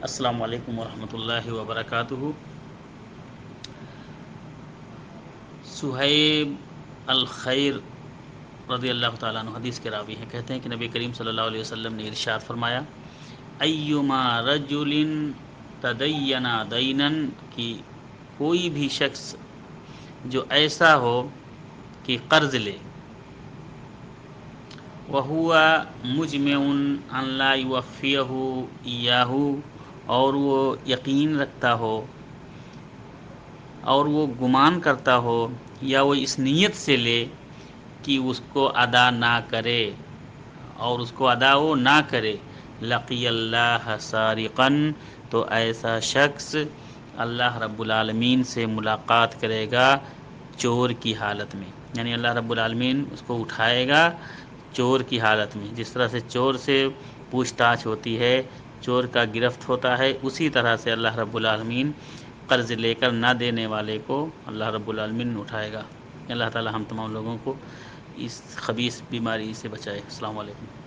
السلام علیکم ورحمۃ اللہ وبرکاتہ۔ صہیب الخیر رضی اللہ تعالیٰ عنہ حدیث کے راوی ہیں، کہتے ہیں کہ نبی کریم صلی اللہ علیہ وسلم نے ارشاد فرمایا، ایما رجل تدین دینا، کہ کوئی بھی شخص جو ایسا ہو کہ قرض لے، وہوا مجمع ان لا یوفیہ ایاہ، اور وہ یقین رکھتا ہو اور وہ گمان کرتا ہو یا وہ اس نیت سے لے کہ اس کو ادا نہ کرے اور اس کو ادا وہ نہ کرے، لقی اللہ سارقا، تو ایسا شخص اللہ رب العالمین سے ملاقات کرے گا چور کی حالت میں، یعنی اللہ رب العالمین اس کو اٹھائے گا چور کی حالت میں۔ جس طرح سے چور سے پوچھ تاچھ ہوتی ہے، چور کا گرفت ہوتا ہے، اسی طرح سے اللہ رب العالمین قرض لے کر نہ دینے والے کو اللہ رب العالمین اٹھائے گا۔ اللہ تعالی ہم تمام لوگوں کو اس خبیث بیماری سے بچائے۔ السلام علیکم۔